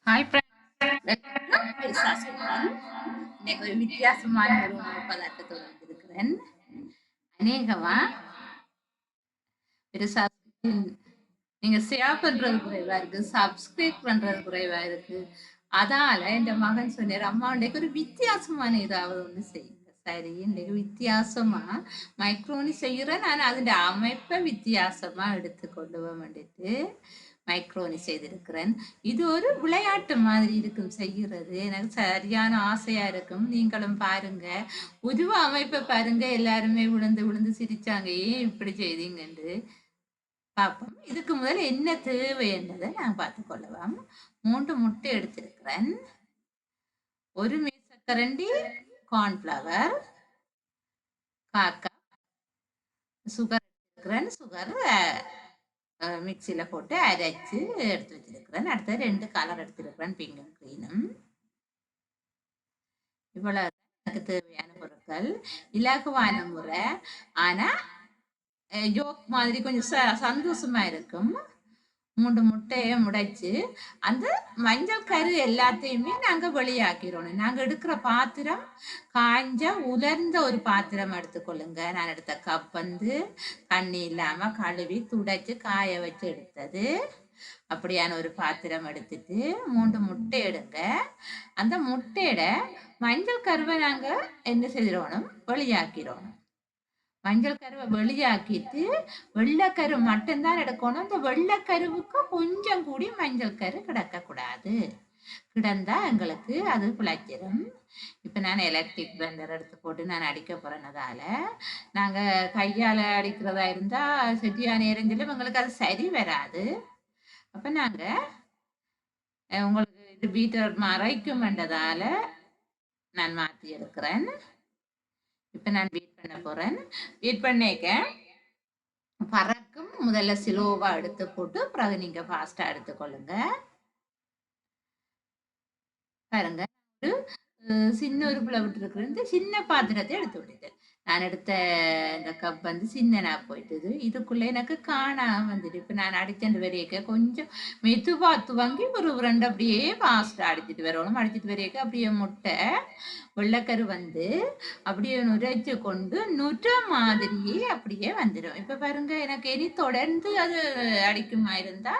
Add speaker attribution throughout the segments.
Speaker 1: Hi friends, welcome to பெருசா சொல்றேன். இன்னைக்கு ஒரு வித்தியாசமான ஒரு உணவு பதார்த்தத்தோட வந்திருக்கிறேன். அநேகமா பெருசா நீங்க ஷேர் பண்றது குறைவா இருக்கு, சப்ஸ்கிரைப் பண்றது குறைவா இருக்கு. அதால என் மகன் சொன்னார், அம்மா இன்னைக்கு ஒரு வித்தியாசமான ஏதாவது ஒண்ணு செய்யுங்க. சரி, இன்னைக்கு வித்தியாசமா மைக்ரோனி செய்யறேன். நான் அதோட அமைப்பை வித்தியாசமா எடுத்து கொண்டு வந்துட்டு மைக்ரோனி செய்திருக்கிறேன். இது ஒரு விளையாட்டு மாதிரி இருக்கும் செய்கிறது. எனக்கு சரியான ஆசையா இருக்கும். நீங்களும் பாருங்க, உருவ அமைப்பை பாருங்க. எல்லாருமே விழுந்து விழுந்து சிரிச்சாங்க, ஏன் இப்படி செய்தீங்கன்னு. பார்ப்போம். இதுக்கு முதல்ல என்ன தேவை என்றதை நான் பார்த்துக் கொள்ளலாம். 3 முட்டை எடுத்திருக்கிறேன். 1 மேசக்கரண்டி கார்ன்ஃப்ளவர், காக்கா சுகர் எடுத்துக்கிறேன். சுகர் மிக்சியில போட்டு அரைச்சு எடுத்து வச்சிருக்கிறேன். அடுத்து 2 கலர் எடுத்திருக்கிறேன், பிங்கும் கிரீனும். இவ்வளவு எனக்கு தேவையான பொருட்கள். இலகுவான முறை, ஆனா யோக் மாதிரி கொஞ்சம் சந்தோஷமா இருக்கும். 3 முட்டையை முடைச்சு அந்த மஞ்சள் கரு எல்லாத்தையுமே நாங்க வெளியாக்கிறோம். நாங்க எடுக்கிற பாத்திரம் காஞ்ச உலர்ந்த ஒரு பாத்திரம் எடுத்துக்கொள்ளுங்க. நான் எடுத்த கப் வந்து தண்ணி இல்லாம கழுவி துடைச்சு காய வச்சு எடுத்தது. அப்படியான ஒரு பாத்திரம் எடுத்துட்டு 3 முட்டை எடுங்க. அந்த முட்டையோட மஞ்சள் கருவை நாங்க என்ன செய்திடணும், வெளியாக்கிறோம். மஞ்சள் கருவை வெளியாக்கிட்டு வெள்ளைக்கரு மட்டும்தான் எடுக்கணும். அந்த வெள்ளைக்கருவுக்கு கொஞ்சம் கூடி மஞ்சள் கரு கிடக்கக்கூடாது. கிடந்தா எங்களுக்கு அது பிழைச்சிடும். இப்போ நான் எலக்ட்ரிக் பிளெண்டர் எடுத்து போட்டு நான் அடிக்க போறேனதால, நாங்க கையால அடிக்கிறதா இருந்தா செட்டியான எரிஞ்சிலும் எங்களுக்கு அது சரி வராது. அப்ப நாங்க உங்களுக்கு இது பீட்டர் மறைக்கும் என்றதால நான் மாத்தி எடுக்கிறேன். இப்ப நான் பீட் பண்ண போறேன். பீட் பண்ணிக்க பறக்கும். முதல்ல ஸ்லோவா எடுத்து போட்டு பிறகு நீங்க ஃபாஸ்டா எடுத்துக்கொள்ளுங்க. பாருங்க, சின்ன ஒரு பிள்ளை விட்டுருக்குறேன். இந்த சின்ன பாத்திரத்தை எடுத்து விட்டுட்டேன். நான் எடுத்த இந்த கப் வந்து சின்னனா போயிட்டுது. இதுக்குள்ள எனக்கு காணாம வந்துட்டு. இப்ப நான் அடிச்சண்டு வரையக்க கொஞ்சம் மெதுவா துவங்கி ஒரு ரெண்டு அப்படியே ஃபாஸ்டா அடிச்சிட்டு வரணும். அடிச்சிட்டு வரையக்க அப்படியே முட்டை வெள்ளைக்கரு வந்து அப்படியே நுரைச்சு கொண்டு நுர மாதிரியே அப்படியே வந்துடும். இப்ப பாருங்க, எனக்கு இனி தொடர்ந்து அது அடிக்குமா இருந்தா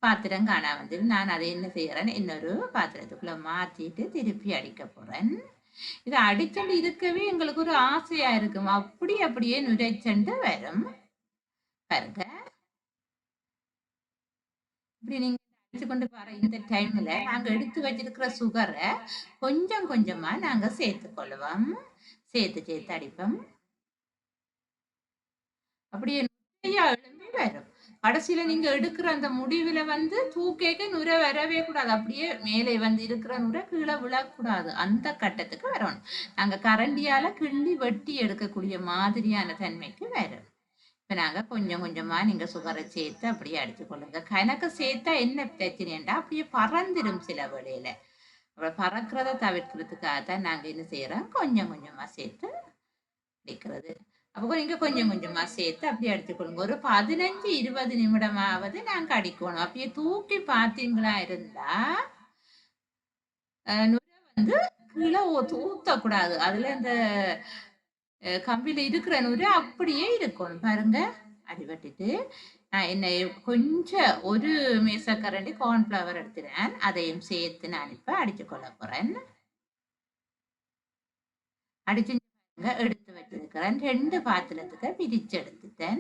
Speaker 1: பாத்திரம் காணா வந்து நான் அதை என்ன செய்யறேன், இன்னொரு பாத்திரத்துக்குள்ள மாத்திட்டு திருப்பி அடிக்க போறேன். இதை அடிச்சண்டு இருக்கவே எங்களுக்கு ஒரு ஆசையா இருக்கும். அப்படியே நுரைச்சண்டு வரும். பாருங்க, இப்படி நீங்க அடிச்சு கொண்டு வர இந்த டைம்ல நாங்க எடுத்து வச்சிருக்கிற சுகரை கொஞ்சம் கொஞ்சமா நாங்க சேர்த்துக்கொள்ளுவோம். சேர்த்து அடிப்போம். அப்படியே நுரையா எழும்பி வரும். கடைசியில நீங்க எடுக்கிற அந்த முடிவுல வந்து தூக்கேக்க நுரை வரவே கூடாது. அப்படியே மேலே வந்து இருக்கிற நுரை கீழே விழக்கூடாது. அந்த கட்டத்துக்கு வரணும். நாங்க கரண்டியால கிள்ளி வெட்டி எடுக்கக்கூடிய மாதிரியான தன்மைக்கு வரும். இப்ப நாங்க கொஞ்சம் கொஞ்சமா நீங்க சுகரை சேர்த்து அப்படியே அடிச்சு கொள்ளுங்க. கணக்கு சேர்த்தா என்ன பிரச்சனைண்டா அப்படியே பறந்துடும் சில வேளையில. அப்புறம் பறக்கிறத தவிர்க்கிறதுக்காக தான் நாங்க என்ன செய்யறோம், கொஞ்சம் கொஞ்சமா சேர்த்து அடிக்கிறது. அப்போ நீங்க கொஞ்சம் கொஞ்சமா சேர்த்து அப்படியே அடிச்சுக்கொள்ளுங்க. ஒரு 15-20 நிமிடமாவது நாங்க அடிக்கணும். அப்படியே தூக்கி பார்த்தீங்களா இருந்தா நுரை வந்து கீழே ஊத்தக்கூடாது. அதுல இந்த கம்பியில இருக்கிற நுரை அப்படியே இருக்கணும். பாருங்க, அடிபட்டுட்டு நான் என்ன கொஞ்சம் ஒரு மேசக்கரண்டி கார்ன்ஃபிளவர் எடுத்துறேன். அதையும் சேர்த்து நான் இப்ப அடிச்சு கொள்ள போறேன். அடிச்சு எடுத்து வச்சிருக்கிறேன். 2 பாத்திரத்துக்கு பிரிச்சு எடுத்துட்டேன்.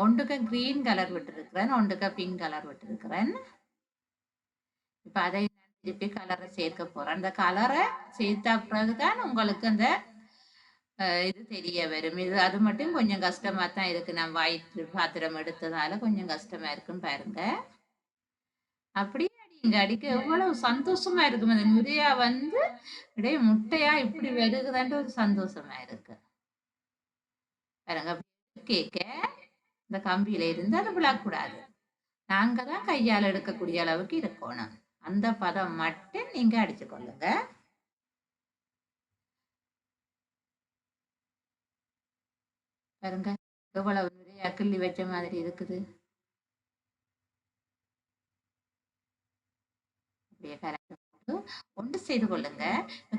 Speaker 1: ஒன்றுக்கு கிரீன் கலர் விட்டுருக்கிறேன், ஒன்றுக்கு பிங்க் கலர் விட்டுருக்கிறேன். இப்ப அதை நான் திருப்பி கலரை சேர்க்க போறேன். அந்த கலரை சேர்த்த பிறகுதான் உங்களுக்கு அந்த இது தெரிய வரும். இது அது மட்டும் கொஞ்சம் கஷ்டமா தான் இருக்கு. நான் வயிற்று பாத்திரம் எடுத்ததால கொஞ்சம் கஷ்டமா இருக்குன்னு பாருங்க. அப்படியே அடிங்க. அடிக்க எவ்வளவு சந்தோஷமா இருக்கும். அந்த நுரையா வந்து அப்படியே முட்டையா இப்படி வருகுதான்ட்டு ஒரு சந்தோஷமா இருக்கு. பாருங்க, கேக்க இந்த கம்பியில இருந்து அது விழக்கூடாது. நாங்க தான் கையால் எடுக்கக்கூடிய அளவுக்கு இருக்கணும். அந்த பதம் மட்டும் நீங்க அடிச்சு கொள்ளுங்க. பாருங்க, எவ்வளவு நிறைய கிள்ளி வச்ச மாதிரி இருக்குது. அப்படியே கலந்து போட்டு ஒன்று செய்து கொள்ளுங்க.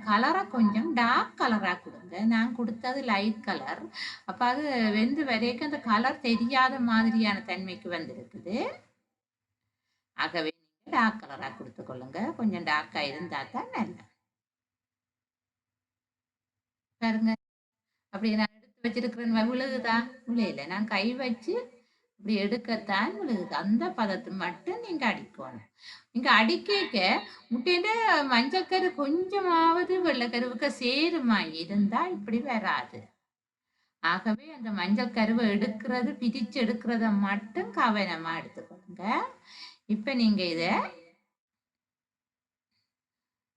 Speaker 1: கலரை கொஞ்சம் டார்க் கலராக கொடுங்க. நான் கொடுத்தது லைட் கலர். அப்போ அது வெந்து வரைக்கும் அந்த கலர் தெரியாத மாதிரியான தன்மைக்கு வந்திருக்குது. ஆகவே நீங்கள் டார்க் கலராக கொடுத்து கொள்ளுங்க. கொஞ்சம் டார்க்காக இருந்தால் தான் நல்லா பாருங்க. அப்படி நான் எடுத்து வச்சிருக்கிறேன் விழுகுதா? விளையில நான் கை வச்சு இப்படி எடுக்கத்தான் விழுகுது. அந்த பதத்தை மட்டும் நீங்க அடிக்கணும். நீங்க அடிக்க முட்டையில மஞ்சக்கரு கொஞ்சமாவது வெள்ளைக்கருவுக்கு சேருமா இருந்தா இப்படி வராது. ஆகவே அந்த மஞ்சள் கருவை எடுக்கிறது பிரிச்சு எடுக்கிறத மட்டும் கவனமா எடுத்துக்கோங்க. இப்ப நீங்க இத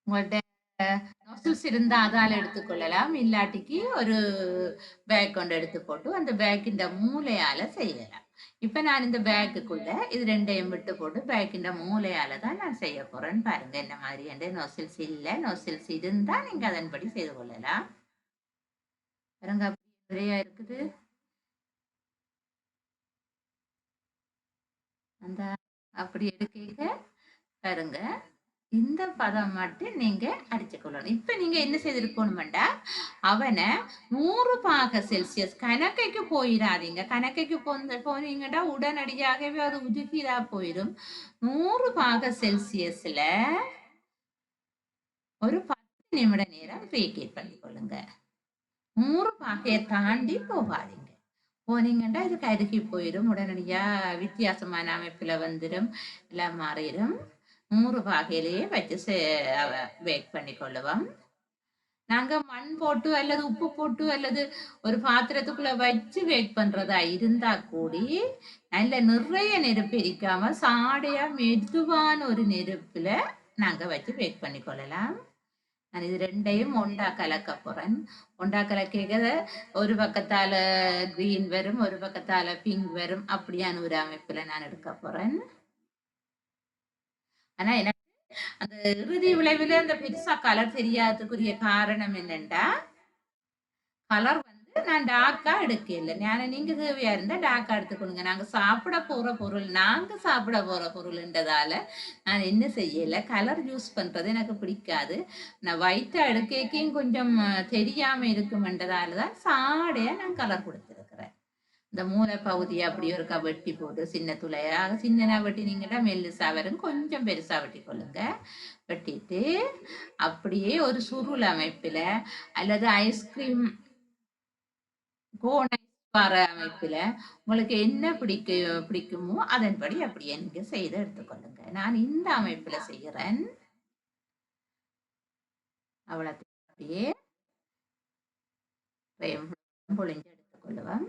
Speaker 1: உங்கள்ட்ட நொசில்ஸ் இருந்தா அதால எடுத்துக்கொள்ளலாம். இல்லாட்டிக்கு ஒரு பேக் கொண்டு எடுத்து போட்டு அந்த பேக்கின் மூளையால செய்யலாம். இப்ப நான் இந்த பேக்குக்குள்ள இது ரெண்டையும் விட்டு போட்டு பேக்கின் மூளையால தான் நான் செய்ய போறேன்னு பாருங்க. என்ன மாதிரி என்ற நொசில்ஸ் இல்ல. நொசில்ஸ் இருந்தா நீங்க அதன்படி செய்து கொள்ளலாம். பாருங்க அப்படியே இருக்குது. அந்த அப்படி எடுக்க பாருங்க. இந்த பதம் மட்டும் நீங்க அடிச்சு கொள்ளணும். இப்ப நீங்க என்ன செய்திருக்கணும்டா, அவனை 100 பாக செல்சியஸ் கணக்கைக்கு போயிடாதீங்க. கணக்கைக்கு போனீங்கன்னா உடனடியாகவே அது உருகிதா போயிடும். 100 பாக செல்சியஸ்ல ஒரு 10 நிமிட நேரம் ப்ரீஹீட் பண்ணிக்கொள்ளுங்க. 100 பாகையை தாண்டி போகாதீங்க. போனீங்கன்னா இது கருகி போயிடும். உடனடியா வித்தியாசமான அமைப்புல வந்துடும், எல்லாம் மாறிடும். 100 பாகையிலேயே வச்சு பேக் பண்ணி கொள்ளுவோம். நாங்க மண் போட்டு அல்லது உப்பு போட்டு அல்லது ஒரு பாத்திரத்துக்குள்ள வச்சு பேக் பண்றதா இருந்தா கூடி நல்ல நிறைய நெருப்பு எரிக்காம சாடையா மெதுவான ஒரு நெருப்புல நாங்க வச்சு பேக் பண்ணி கொள்ளலாம். நான் இது ரெண்டையும் ஒண்டா கலக்க போறேன். ஒண்டா கலக்க ஒரு பக்கத்தால கிரீன் வரும், ஒரு பக்கத்தால பிங்க் வரும். அப்படியான ஒரு அமைப்புல நான் எடுக்க போறேன். ஆனா எனக்கு அந்த இறுதி விளைவுல அந்த பெருசா கலர் தெரியாததுக்குரிய காரணம் என்னண்டா, கலர் வந்து நான் டார்க்கா எடுக்கல. நீங்க தேவையா இருந்தா டார்க்கா எடுத்துக்கொள்ளுங்க. நாங்க சாப்பிட போற பொருள்ன்றதால நான் என்ன செய்யல, கலர் யூஸ் பண்றது எனக்கு பிடிக்காது. நான் ஒயிட்டா எடுக்கையும் கொஞ்சம் தெரியாம இருக்குமென்றதால தான் சாடையா நான் கலர் கொடுத்துருக்கிறேன். இந்த மூளை பகுதியை அப்படி ஒரு வெட்டி போட்டு சின்ன துளையா சின்னனா வெட்டினீங்கன்னா மெல்லுசா வரும். கொஞ்சம் பெருசா வெட்டி கொள்ளுங்க. வெட்டிட்டு அப்படியே ஒரு சுருள் அமைப்புல அல்லது ஐஸ்கிரீம் கோன் பாற அமைப்புல உங்களுக்கு என்ன பிடிக்குமோ அதன்படி அப்படியே நீங்க செய்து எடுத்துக்கொள்ளுங்க. நான் இந்த அமைப்புல செய்கிறேன். அவ்வளவு அப்படியே பொழிஞ்சு எடுத்துக்கொள்ளுவேன்.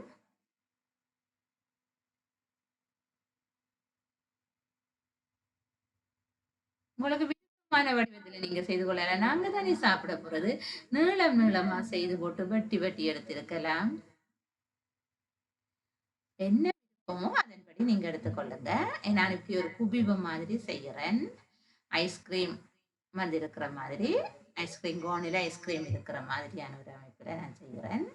Speaker 1: உங்களுக்கு விருப்பமான வடிவத்துல நீங்க செய்து கொள்ளலாம். நாங்க தானே சாப்பிட போறது. நீளம் நீளமா செய்து போட்டு வெட்டி வெட்டி எடுத்திருக்கலாம். என்ன விருப்பமோ அதன்படி நீங்க எடுத்துக்கொள்ளுங்க. நான் இப்படி ஒரு குபிவு மாதிரி செய்யறேன். ஐஸ்கிரீம் வந்து இருக்கிற மாதிரி, ஐஸ்கிரீம் கோனில ஐஸ்கிரீம் இருக்கிற மாதிரியான ஒரு அமைப்புல நான் செய்கிறேன்.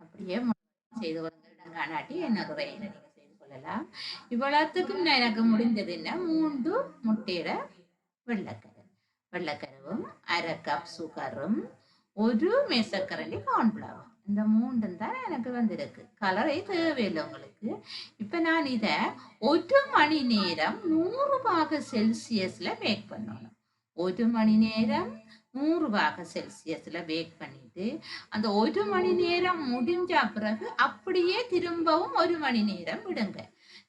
Speaker 1: அப்படியே செய்து கொள்ளுங்க. காணாட்டி இன்னொரு வகையில நீங்க செய்து கொள்ளலாம். இவ்வளவுத்துக்கும் எனக்கு முடிந்தது என்ன, 3 முட்டையிட வெள்ளைக்கரு, வெள்ளைக்கருவும் 1/2 கப் சுகரும் 1 மேசக்கரண்டி கார்ன்ஃபிளவர். இந்த 3 தான் எனக்கு வந்திருக்கு. கலரை தேவையில்லை உங்களுக்கு. இப்ப நான் இத 1 மணி நேரம் 100 பாக செல்சியஸ்ல பேக் பண்ணணும். 1 மணி நேரம் 100 பாக செல்சியஸ்ல பேக் பண்ணிட்டு அந்த 1 மணி நேரம் முடிஞ்ச பிறகு அப்படியே திரும்பவும் 1 மணி நேரம் விடுங்க.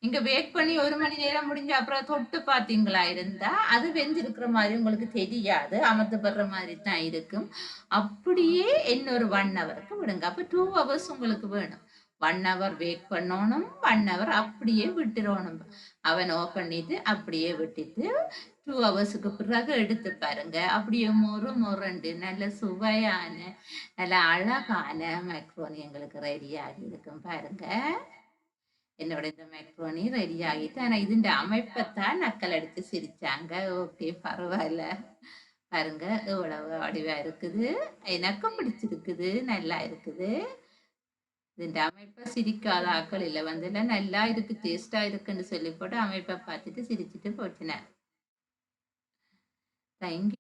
Speaker 1: நீங்க பேக் பண்ணி 1 மணி நேரம் முடிஞ்ச அப்புறம் தொட்டு பாத்தீங்களா இருந்தா அது வெந்திருக்கிற மாதிரி உங்களுக்கு தெரியாது, அமர்த்தப்படுற மாதிரி தான் இருக்கும். அப்படியே இன்னொரு 1 ஹவருக்கு விடுங்க. அப்ப 2 ஹவர்ஸ் உங்களுக்கு வேணும். 1 ஹவர் பேக் பண்ணணும், 1 ஹவர் அப்படியே விட்டுறணும். அவன் ஓப் பண்ணிட்டு அப்படியே விட்டுட்டு 2 ஹவர்ஸுக்கு பிறகு எடுத்து பாருங்க. அப்படியே மொறுண்டு நல்ல சுவையான நல்ல அழகான மேக்ரோனி எங்களுக்கு ரெடி ஆகி இருக்கும் பாருங்க. என்னோட இந்த மேக்ரோனி ரெடி ஆகிட்டு, ஆனா இதுண்ட அமைப்பைத்தான் நக்கல் அடித்து சிரிச்சாங்க. ஓகே பரவாயில்ல. பாருங்க எவ்வளவு வடிவா இருக்குது. எனக்கும் பிடிச்சிருக்குது, நல்லா இருக்குது. இதுன்ற அமைப்பை சிரிக்காத ஆக்கள் இல்லை வந்து எல்லாம் நல்லா இருக்கு டேஸ்டா இருக்குன்னு சொல்லி போட்டு அமைப்பை பார்த்துட்டு சிரிச்சுட்டு போச்சினேன். தேங்க்யூ.